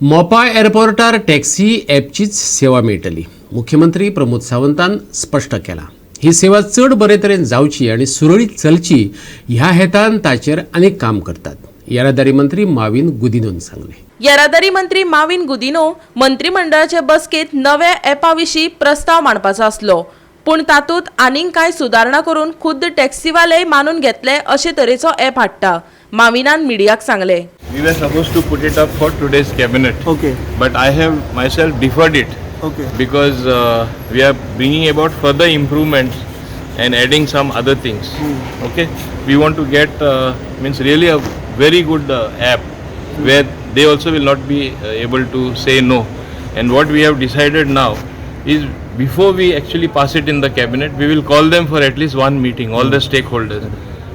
मोपा एअरपोर्टार टॅक्सी ॲपचीच सेवा मेळटली. मुख्यमंत्री प्रमोद सावंतान स्पश्ट केला. ही सेवा चड बरे तरेन जावची आनी सुरळीत चलची ह्या हेतान ताचेर अनेक काम करतात. येरादारी मंत्री माविन गुदिनोन सांगले. येरादारी मंत्री माविन गुदिनो मंत्रिमंडळाचे बसकेत नव्या ॲपाविशीं प्रस्ताव मांडपाचो आसलो, पूण तातूंत आनीक कांय सुदारणा करून खुद्द टॅक्सीवाले मानून घेतले अशे तरेचो ॲप हाडटा. माविनान मिडियाक सांगले. We were supposed to put it up for today's cabinet. Okay. But I have myself deferred it. Okay. Because we are bringing about further improvements and adding some other things. Okay. We want to get means really a very good app where they also will not be able to say no. And what we have decided now is before we actually pass it in the cabinet, we will call them for at least one meeting, all the stakeholders.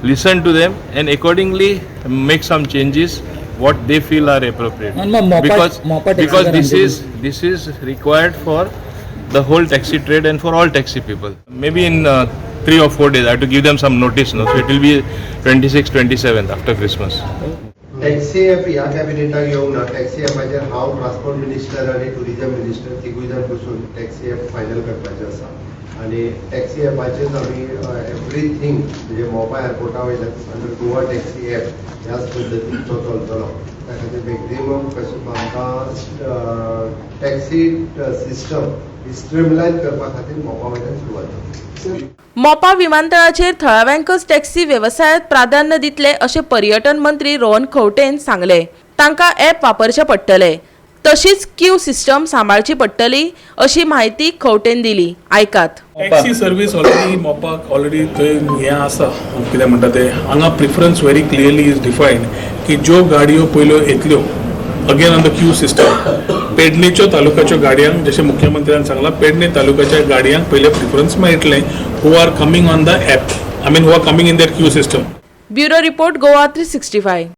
Listen to them and accordingly make some changes what they feel are appropriate. Because this is required for the whole taxi trade and for all taxi people. Maybe in 3 or 4 days I have to give them some notice, no? So it will be 26th, 27th after Christmas. Taxi app ह्या कॅबिनेटाक येवंक ना. Taxi ॲपाचेर हांव transport minister आनी tourism minister तिगूय जाण बसून taxi app final करपाचें आसा. आनी टॅक्सी ॲपाचेर आमी एवरीथींग म्हणजे मोपा एअरपोर्टा वयल्यान अंडर गोवा टॅक्सी ॲप ह्याच पद्दतीन तो चलतलो. त्या खातीर मॅक्झिमम कशें आमकां टॅक्सी सिस्टम स्ट्रीमलायन करपा खातीर मोपा वयल्यान सुरवात जाता. मोपा विमानतळाचेर थळाव्यांकच टॅक्सी वेवसायात प्राधान्य दितले अशे पर्यटन मंत्री रोहन खंवटेन सांगले. तांकां ॲप वापरचें पडटलें, तशीच क्यू सिस्टम सांबाळची पडटली अशी माहिती खंवटेन दिली. आयकात. टॅक्सी सर्वीस ऑलरेडी मोपाक ऑलरेडी थंय हें आसा, कितें म्हणटा ते हांगा preference very clearly is defined की ज्यो गाडयो पयल्यो येतल्यो again on the queue system. पेडणेच्यो तालुक्याच्यो गाडयांक जशें मुख्यमंत्र्यान सांगलां, पेडणे तालुक्याच्या गाडयांक पयले प्रिफरन्स मेळटलें who are coming on the app, I mean who are coming in that queue system. Bureau report Goa 365.